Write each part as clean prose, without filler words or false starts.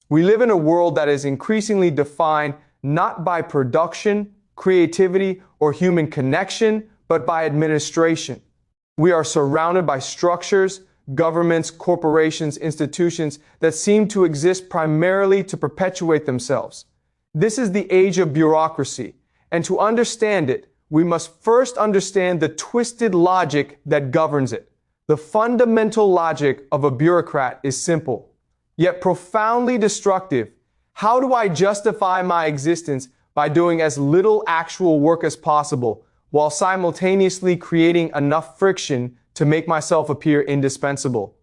We live in a world that is increasingly defined not by production, creativity, or human connection, but by administration. We are surrounded by structures, governments, corporations, institutions that seem to exist primarily to perpetuate themselves. This is the age of bureaucracy, and to understand it, we must first understand the twisted logic that governs it. The fundamental logic of a bureaucrat is simple, yet profoundly destructive. How do I justify my existence by doing as little actual work as possible, while simultaneously creating enough friction to make myself appear indispensable?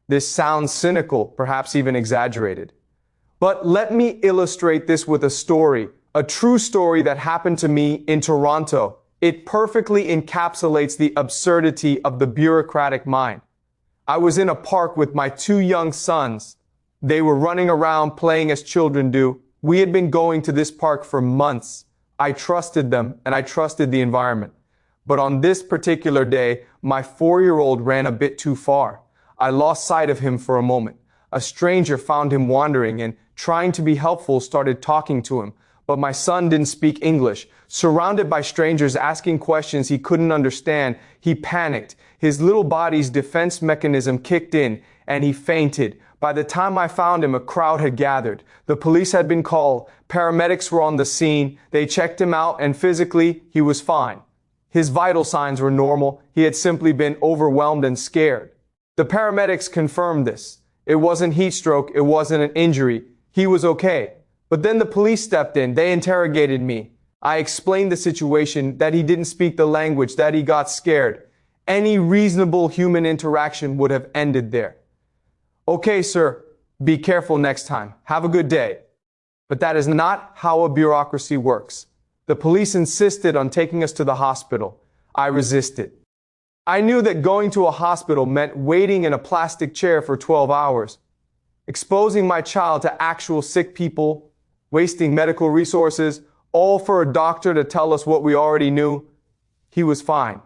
This sounds cynical, perhaps even exaggerated. But let me illustrate this with a story, a true story that happened to me in Toronto. It perfectly encapsulates the absurdity of the bureaucratic mind. I was in a park with my 2 young sons. They were running around playing as children do. We had been going to this park for months. I trusted them and I trusted the environment. But on this particular day, my 4-year-old ran a bit too far. I lost sight of him for a moment. A stranger found him wandering and, trying to be helpful, started talking to him. But my son didn't speak English. Surrounded by strangers asking questions he couldn't understand, he panicked. His little body's defense mechanism kicked in, and he fainted. By the time I found him, a crowd had gathered. The police had been called. Paramedics were on the scene. They checked him out, and physically, he was fine. His vital signs were normal. He had simply been overwhelmed and scared. The paramedics confirmed this. It wasn't heat stroke. It wasn't an injury. He was okay. But then the police stepped in. They interrogated me. I explained the situation, that he didn't speak the language, that he got scared. Any reasonable human interaction would have ended there. Okay, sir, be careful next time. Have a good day. But that is not how a bureaucracy works. The police insisted on taking us to the hospital. I resisted. I knew that going to a hospital meant waiting in a plastic chair for 12 hours, exposing my child to actual sick people, wasting medical resources, all for a doctor to tell us what we already knew. He was fine.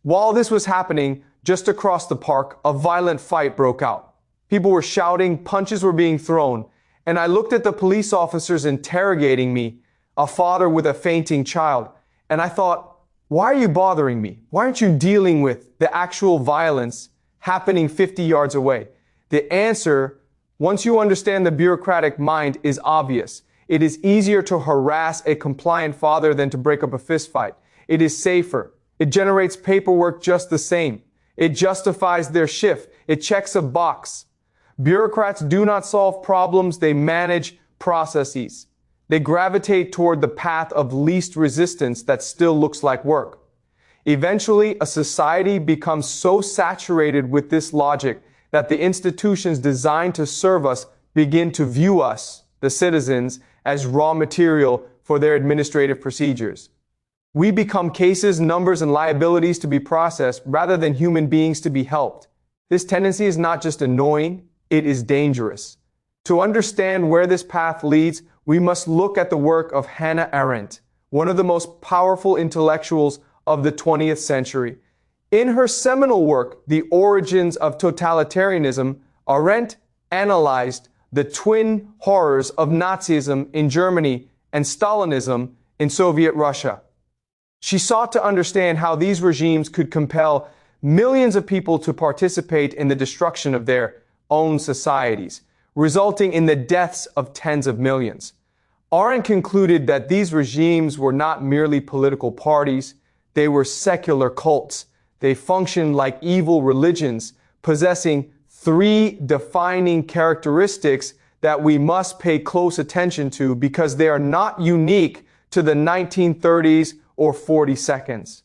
While this was happening, just across the park, a violent fight broke out. People were shouting, punches were being thrown, and I looked at the police officers interrogating me, a father with a fainting child, and I thought, why are you bothering me? Why aren't you dealing with the actual violence happening 50 yards away? The answer, once you understand the bureaucratic mind, is obvious. It is easier to harass a compliant father than to break up a fistfight. It is safer. It generates paperwork just the same. It justifies their shift. It checks a box. Bureaucrats do not solve problems, they manage processes. They gravitate toward the path of least resistance that still looks like work. Eventually, a society becomes so saturated with this logic that the institutions designed to serve us begin to view us, the citizens, as raw material for their administrative procedures. We become cases, numbers, and liabilities to be processed rather than human beings to be helped. This tendency is not just annoying, it is dangerous. To understand where this path leads, we must look at the work of Hannah Arendt, one of the most powerful intellectuals of the 20th century. In her seminal work, The Origins of Totalitarianism, Arendt analyzed the twin horrors of Nazism in Germany and Stalinism in Soviet Russia. She sought to understand how these regimes could compel millions of people to participate in the destruction of their own societies, resulting in the deaths of tens of millions. Arendt concluded that these regimes were not merely political parties, they were secular cults. They functioned like evil religions, possessing 3 defining characteristics that we must pay close attention to because they are not unique to the 1930s or 42nds.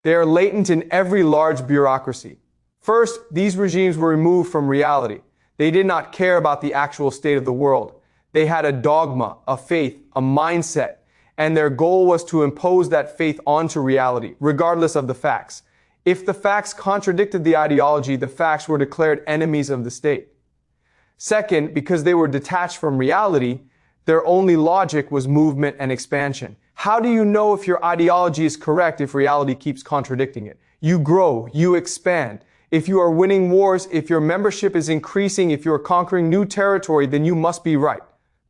They are latent in every large bureaucracy. First, these regimes were removed from reality. They did not care about the actual state of the world. They had a dogma, a faith, a mindset, and their goal was to impose that faith onto reality, regardless of the facts. If the facts contradicted the ideology, the facts were declared enemies of the state. Second, because they were detached from reality, their only logic was movement and expansion. How do you know if your ideology is correct if reality keeps contradicting it? You grow, you expand. If you are winning wars, if your membership is increasing, if you are conquering new territory, then you must be right.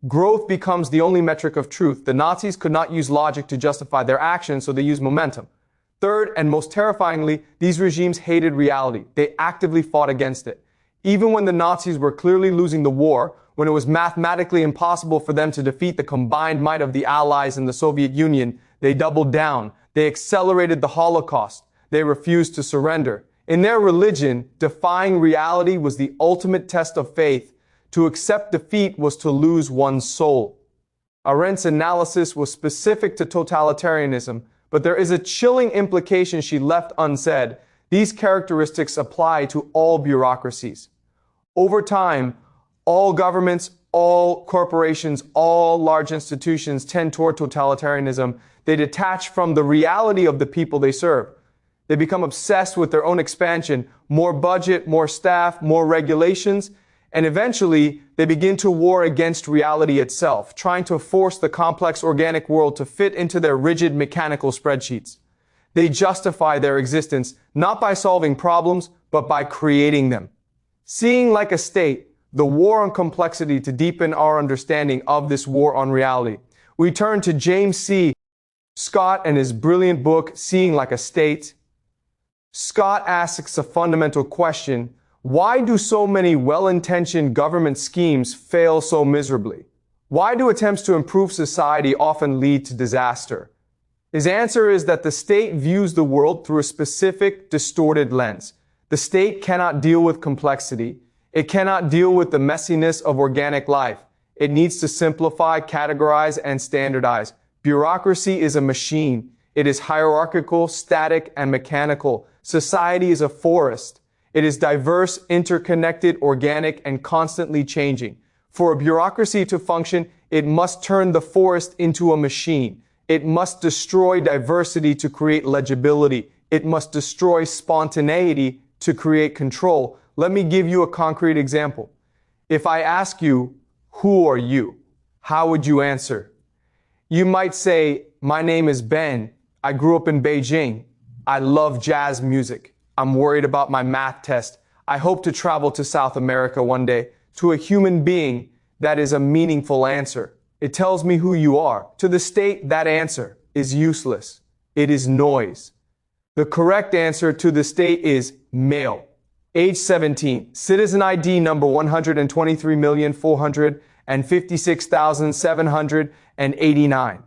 Growth becomes the only metric of truth. The Nazis could not use logic to justify their actions, so they used momentum. Third, and most terrifyingly, these regimes hated reality. They actively fought against it. Even when the Nazis were clearly losing the war, when it was mathematically impossible for them to defeat the combined might of the Allies and the Soviet Union, they doubled down. They accelerated the Holocaust. They refused to surrender. In their religion, defying reality was the ultimate test of faith. To accept defeat was to lose one's soul. Arendt's analysis was specific to totalitarianism, but there is a chilling implication she left unsaid. These characteristics apply to all bureaucracies. Over time, all governments, all corporations, all large institutions tend toward totalitarianism. They detach from the reality of the people they serve. They become obsessed with their own expansion, more budget, more staff, more regulations, and eventually they begin to war against reality itself, trying to force the complex organic world to fit into their rigid mechanical spreadsheets. They justify their existence not by solving problems, but by creating them. Seeing like a state, the war on complexity to deepen our understanding of this war on reality. We turn to James C. Scott and his brilliant book, Seeing Like a State. Scott asks a fundamental question: why do so many well-intentioned government schemes fail so miserably? Why do attempts to improve society often lead to disaster? His answer is that the state views the world through a specific, distorted lens. The state cannot deal with complexity. It cannot deal with the messiness of organic life. It needs to simplify, categorize, and standardize. Bureaucracy is a machine. It is hierarchical, static, and mechanical. Society is a forest. It is diverse, interconnected, organic, and constantly changing. For a bureaucracy to function, it must turn the forest into a machine. It must destroy diversity to create legibility. It must destroy spontaneity to create control. Let me give you a concrete example. If I ask you, who are you? How would you answer? You might say, my name is Ben. I grew up in Beijing. I love jazz music. I'm worried about my math test. I hope to travel to South America one day. To a human being, that is a meaningful answer. It tells me who you are. To the state, that answer is useless. It is noise. The correct answer to the state is male. Age 17, citizen ID number 123,456,789.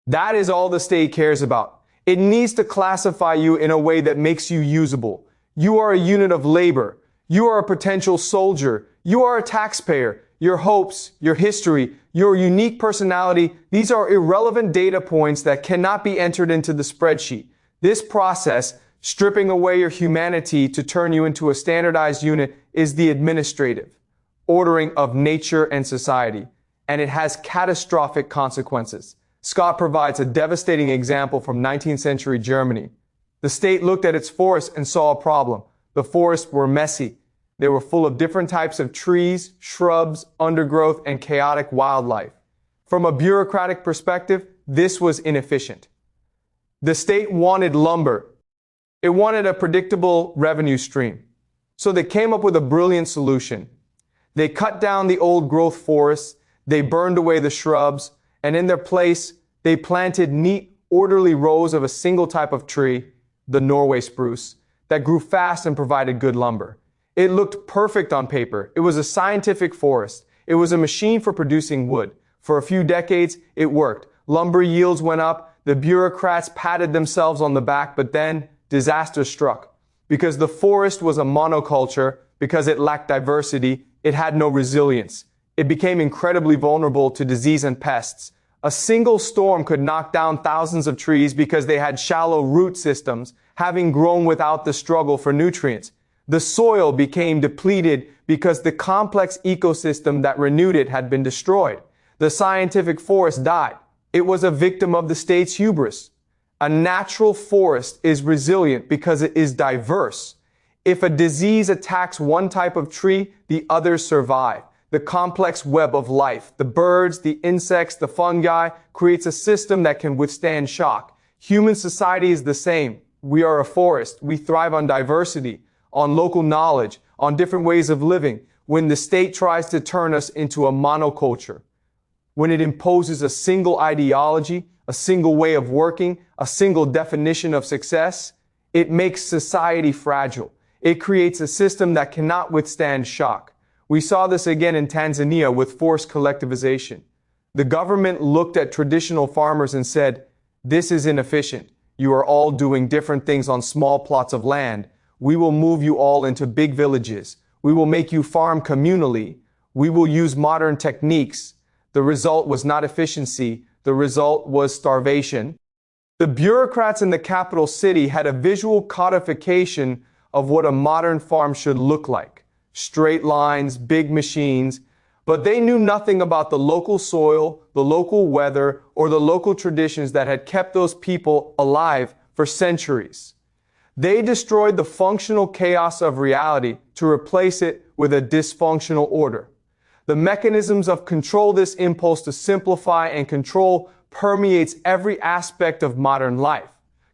That is all the state cares about. It needs to classify you in a way that makes you usable. You are a unit of labor. You are a potential soldier. You are a taxpayer. Your hopes, your history, your unique personality, these are irrelevant data points that cannot be entered into the spreadsheet. This process, stripping away your humanity to turn you into a standardized unit, is the administrative ordering of nature and society, and it has catastrophic consequences. Scott provides a devastating example from 19th century Germany. The state looked at its forests and saw a problem. The forests were messy. They were full of different types of trees, shrubs, undergrowth, and chaotic wildlife. From a bureaucratic perspective, this was inefficient. The state wanted lumber. It wanted a predictable revenue stream. So they came up with a brilliant solution. They cut down the old growth forests, they burned away the shrubs, and in their place, they planted neat, orderly rows of a single type of tree, the Norway spruce, that grew fast and provided good lumber. It looked perfect on paper. It was a scientific forest. It was a machine for producing wood. For a few decades, it worked. Lumber yields went up. The bureaucrats patted themselves on the back, but then disaster struck. Because the forest was a monoculture, because it lacked diversity, it had no resilience. It became incredibly vulnerable to disease and pests. A single storm could knock down thousands of trees because they had shallow root systems, having grown without the struggle for nutrients. The soil became depleted because the complex ecosystem that renewed it had been destroyed. The scientific forest died. It was a victim of the state's hubris. A natural forest is resilient because it is diverse. If a disease attacks one type of tree, the others survive. The complex web of life, the birds, the insects, the fungi, creates a system that can withstand shock. Human society is the same. We are a forest. We thrive on diversity. on local knowledge, on different ways of living, when the state tries to turn us into a monoculture, when it imposes a single ideology, a single way of working, a single definition of success, it makes society fragile. It creates a system that cannot withstand shock. We saw this again in Tanzania with forced collectivization. The government looked at traditional farmers and said, "This is inefficient. You are all doing different things on small plots of land. We will move you all into big villages. We will make you farm communally. We will use modern techniques." The result was not efficiency. The result was starvation. The bureaucrats in the capital city had a visual codification of what a modern farm should look like. Straight lines, big machines, but they knew nothing about the local soil, the local weather, or the local traditions that had kept those people alive for centuries. They destroyed the functional chaos of reality to replace it with a dysfunctional order. The mechanisms of control, this impulse to simplify and control, permeates every aspect of modern life.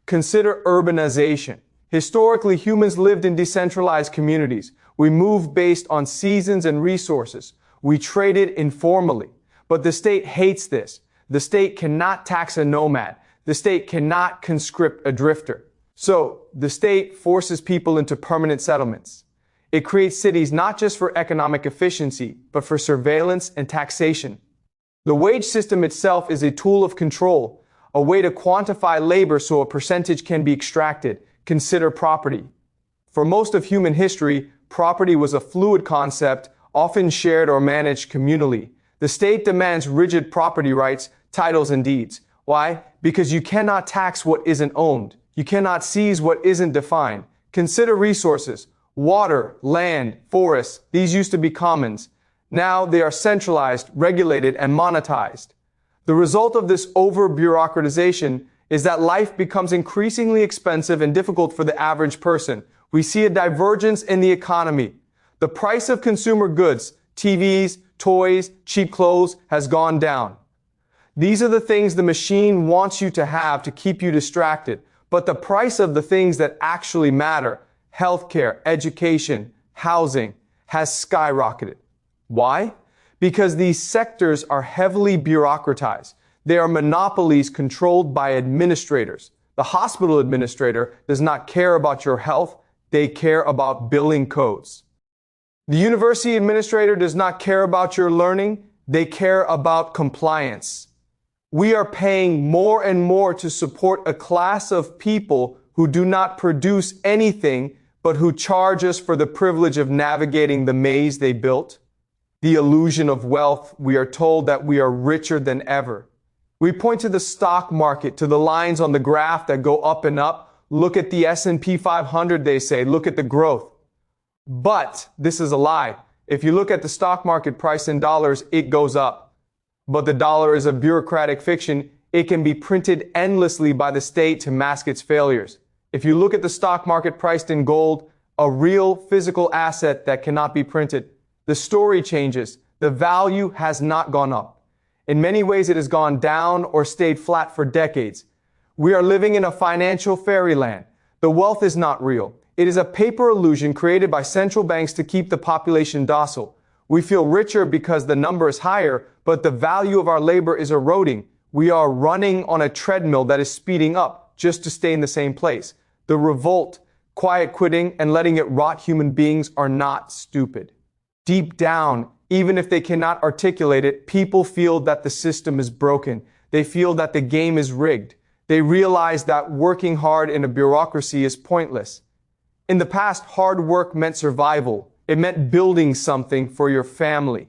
Consider urbanization. Historically, humans lived in decentralized communities. We moved based on seasons and resources. We traded informally. But the state hates this. The state cannot tax a nomad. The state cannot conscript a drifter. So, the state forces people into permanent settlements. It creates cities not just for economic efficiency, but for surveillance and taxation. The wage system itself is a tool of control, a way to quantify labor so a percentage can be extracted. Consider property. For most of human history, property was a fluid concept, often shared or managed communally. The state demands rigid property rights, titles, and deeds. Why? Because you cannot tax what isn't owned. You cannot seize what isn't defined. Consider resources. Water, land, forests, these used to be commons. Now they are centralized, regulated, and monetized. The result of this over-bureaucratization is that life becomes increasingly expensive and difficult for the average person. We see a divergence in the economy. The price of consumer goods, TVs, toys, cheap clothes, has gone down. These are the things the machine wants you to have to keep you distracted. But the price of the things that actually matter, healthcare, education, housing, has skyrocketed. Why? Because these sectors are heavily bureaucratized. They are monopolies controlled by administrators. The hospital administrator does not care about your health. They care about billing codes. The university administrator does not care about your learning. They care about compliance. We are paying more and more to support a class of people who do not produce anything, but who charge us for the privilege of navigating the maze they built. The illusion of wealth, we are told that we are richer than ever. We point to the stock market, to the lines on the graph that go up and up. Look at the S&P 500, they say. Look at the growth. But this is a lie. If you look at the stock market price in dollars, it goes up. But the dollar is a bureaucratic fiction. It can be printed endlessly by the state to mask its failures. If you look at the stock market priced in gold, a real physical asset that cannot be printed, the story changes. The value has not gone up. In many ways, it has gone down or stayed flat for decades. We are living in a financial fairyland. The wealth is not real. It is a paper illusion created by central banks to keep the population docile. We feel richer because the number is higher, but the value of our labor is eroding. We are running on a treadmill that is speeding up just to stay in the same place. The revolt, quiet quitting, and letting it rot human beings are not stupid. Deep down, even if they cannot articulate it, people feel that the system is broken. They feel that the game is rigged. They realize that working hard in a bureaucracy is pointless. In the past, hard work meant survival. It meant building something for your family.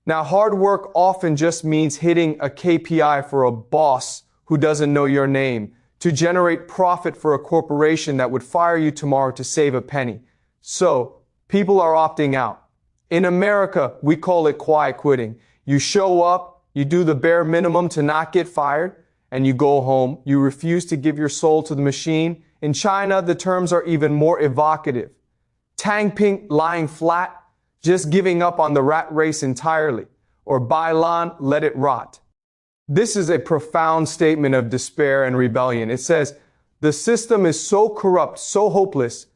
Now, hard work often just means hitting a KPI for a boss who doesn't know your name, to generate profit for a corporation that would fire you tomorrow to save a penny. So, people are opting out. In America, we call it quiet quitting. You show up, you do the bare minimum to not get fired, and you go home. You refuse to give your soul to the machine. In China, the terms are even more evocative. Tang Ping, lying flat, just giving up on the rat race entirely. Or Bailan, let it rot. This is a profound statement of despair and rebellion. It says, the system is so corrupt, so hopeless,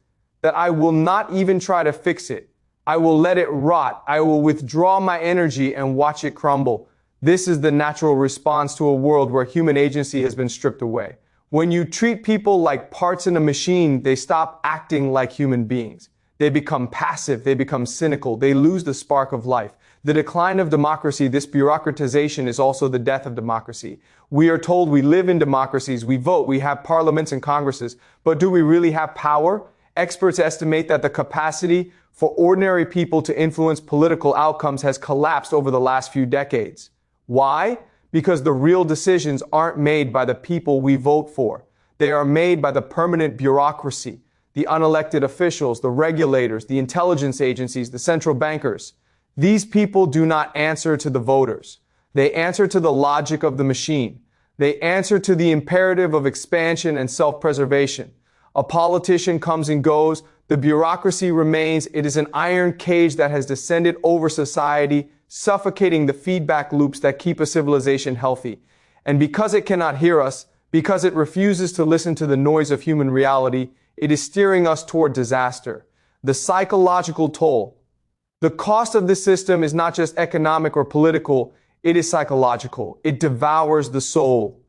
that I will not even try to fix it. I will let it rot. I will withdraw my energy and watch it crumble. This is the natural response to a world where human agency has been stripped away. When you treat people like parts in a machine, they stop acting like human beings. They become passive. They become cynical. They lose the spark of life. The decline of democracy, this bureaucratization, is also the death of democracy. We are told we live in democracies, we vote, we have parliaments and congresses, but do we really have power? Experts estimate that the capacity for ordinary people to influence political outcomes has collapsed over the last few decades. Why? Because the real decisions aren't made by the people we vote for. They are made by the permanent bureaucracy, the unelected officials, the regulators, the intelligence agencies, the central bankers. These people do not answer to the voters. They answer to the logic of the machine. They answer to the imperative of expansion and self-preservation. A politician comes and goes. The bureaucracy remains. It is an iron cage that has descended over society, suffocating the feedback loops that keep a civilization healthy. And because it cannot hear us, because it refuses to listen to the noise of human reality, it is steering us toward disaster. The psychological toll. The cost of this system is not just economic or political, it is psychological. It devours the soul.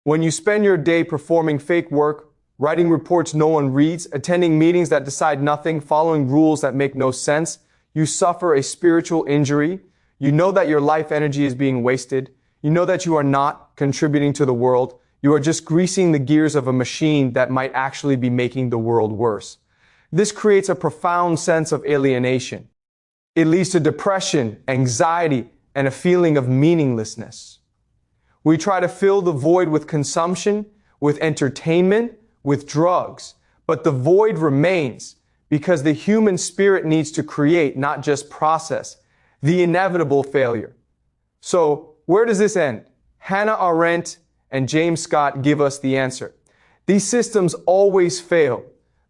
When you spend your day performing fake work, writing reports no one reads, attending meetings that decide nothing, following rules that make no sense, you suffer a spiritual injury. You know that your life energy is being wasted. You know that you are not contributing to the world. You are just greasing the gears of a machine that might actually be making the world worse. This creates a profound sense of alienation. It leads to depression, anxiety, and a feeling of meaninglessness. We try to fill the void with consumption, with entertainment, with drugs. But the void remains because the human spirit needs to create, not just process, the inevitable failure. So, where does this end? Hannah Arendt and James Scott give us the answer. These systems always fail.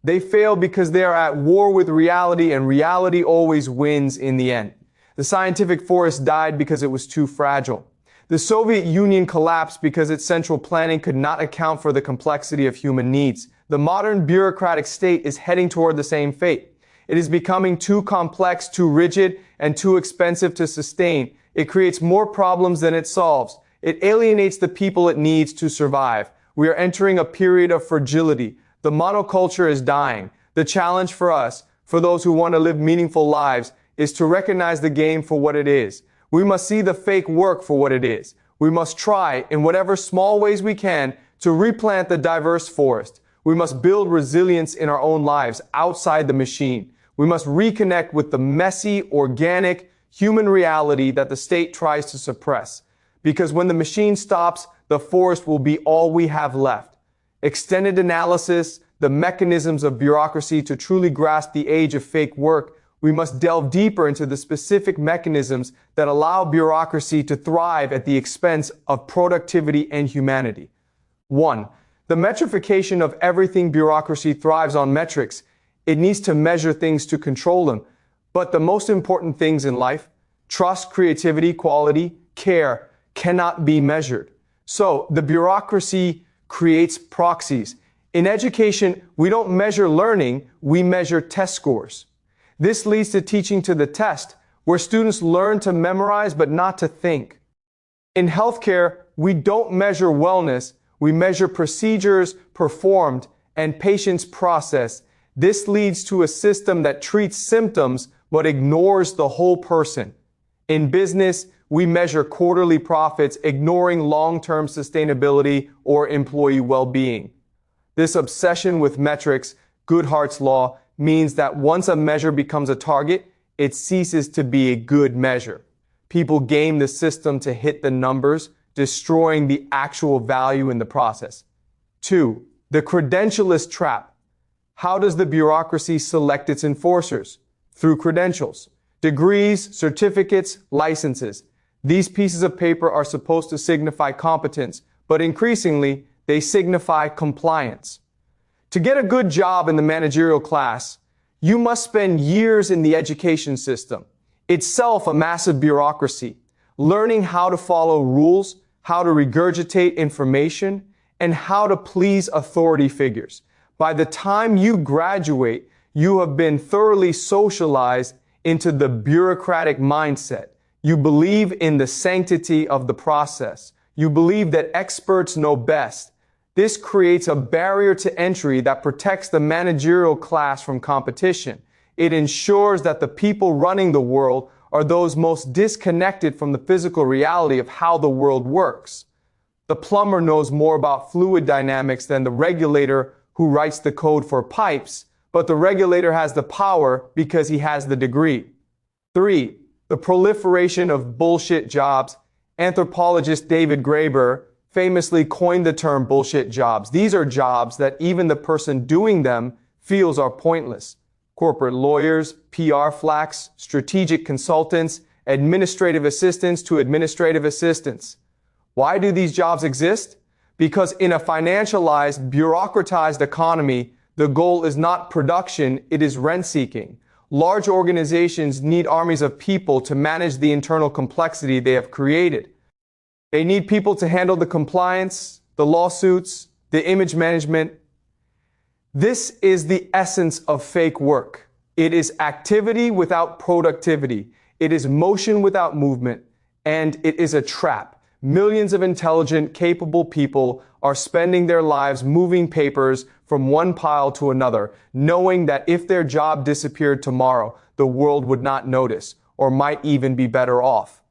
They fail because they are at war with reality, and reality always wins in the end. The scientific forest died because it was too fragile. The Soviet Union collapsed because its central planning could not account for the complexity of human needs. The modern bureaucratic state is heading toward the same fate. It is becoming too complex, too rigid, and too expensive to sustain. It creates more problems than it solves. It alienates the people it needs to survive. We are entering a period of fragility. The monoculture is dying. The challenge for us, for those who want to live meaningful lives, is to recognize the game for what it is. We must see the fake work for what it is. We must try, in whatever small ways we can, to replant the diverse forest. We must build resilience in our own lives outside the machine. We must reconnect with the messy, organic, human reality that the state tries to suppress. Because when the machine stops, the forest will be all we have left. Extended analysis, the mechanisms of bureaucracy to truly grasp the age of fake work, we must delve deeper into the specific mechanisms that allow bureaucracy to thrive at the expense of productivity and humanity. 1. The metrification of everything. Bureaucracy thrives on metrics. It needs to measure things to control them. But the most important things in life, trust, creativity, quality, care, cannot be measured. So the bureaucracy creates proxies. In education, we don't measure learning, we measure test scores. This leads to teaching to the test, where students learn to memorize but not to think. In healthcare, we don't measure wellness, we measure procedures performed and patients processed. This leads to a system that treats symptoms but ignores the whole person. In business, we measure quarterly profits, ignoring long-term sustainability or employee well-being. This obsession with metrics, Goodhart's law, means that once a measure becomes a target, it ceases to be a good measure. People game the system to hit the numbers, destroying the actual value in the process. 2. The credentialist trap. How does the bureaucracy select its enforcers? Through credentials. Degrees, certificates, licenses. These pieces of paper are supposed to signify competence, but increasingly, they signify compliance. To get a good job in the managerial class, you must spend years in the education system, itself a massive bureaucracy, learning how to follow rules, how to regurgitate information, and how to please authority figures. By the time you graduate, You have been thoroughly socialized into the bureaucratic mindset. You believe in the sanctity of the process. You believe that experts know best. This creates a barrier to entry that protects the managerial class from competition. It ensures that the people running the world are those most disconnected from the physical reality of how the world works. The plumber knows more about fluid dynamics than the regulator who writes the code for pipes, but the regulator has the power because he has the degree. 3. The proliferation of bullshit jobs. Anthropologist David Graeber famously coined the term bullshit jobs. These are jobs that even the person doing them feels are pointless. Corporate lawyers, PR flacks, strategic consultants, administrative assistants to administrative assistants. Why do these jobs exist? Because in a financialized, bureaucratized economy, the goal is not production, it is rent-seeking. Large organizations need armies of people to manage the internal complexity they have created. They need people to handle the compliance, the lawsuits, the image management. This is the essence of fake work. It is activity without productivity. It is motion without movement. And it is a trap. Millions of intelligent, capable people are spending their lives moving papers from one pile to another, knowing that if their job disappeared tomorrow, the world would not notice, or might even be better off.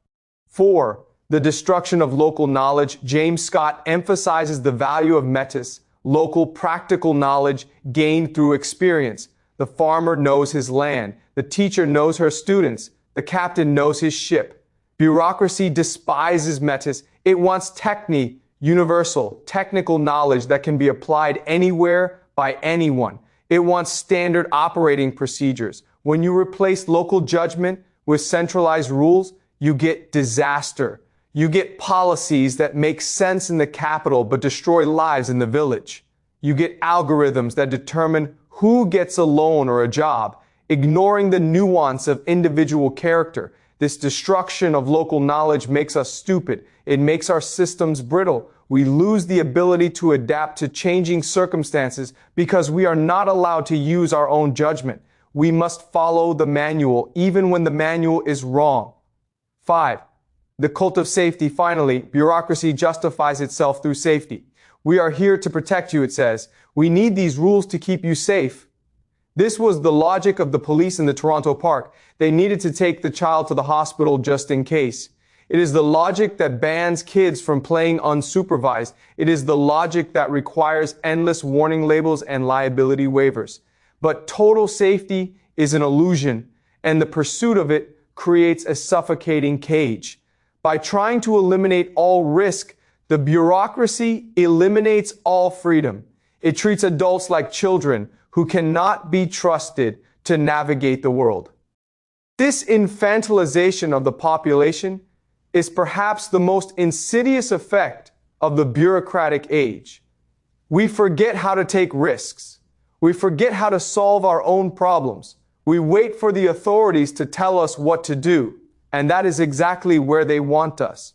4. The destruction of local knowledge. James Scott emphasizes the value of metis, local practical knowledge gained through experience. The farmer knows his land. The teacher knows her students. The captain knows his ship. Bureaucracy despises metis. It wants techne, universal, technical knowledge that can be applied anywhere by anyone. It wants standard operating procedures. When you replace local judgment with centralized rules, you get disaster. You get policies that make sense in the capital but destroy lives in the village. You get algorithms that determine who gets a loan or a job, ignoring the nuance of individual character. This destruction of local knowledge makes us stupid. It makes our systems brittle. We lose the ability to adapt to changing circumstances because we are not allowed to use our own judgment. We must follow the manual even when the manual is wrong. 5. The cult of safety. Finally, bureaucracy justifies itself through safety. We are here to protect you, it says. We need these rules to keep you safe. This was the logic of the police in the Toronto park. They needed to take the child to the hospital just in case. It is the logic that bans kids from playing unsupervised. It is the logic that requires endless warning labels and liability waivers. But total safety is an illusion, and the pursuit of it creates a suffocating cage. By trying to eliminate all risk, the bureaucracy eliminates all freedom. It treats adults like children who cannot be trusted to navigate the world. This infantilization of the population is perhaps the most insidious effect of the bureaucratic age. We forget how to take risks. We forget how to solve our own problems. We wait for the authorities to tell us what to do, and that is exactly where they want us.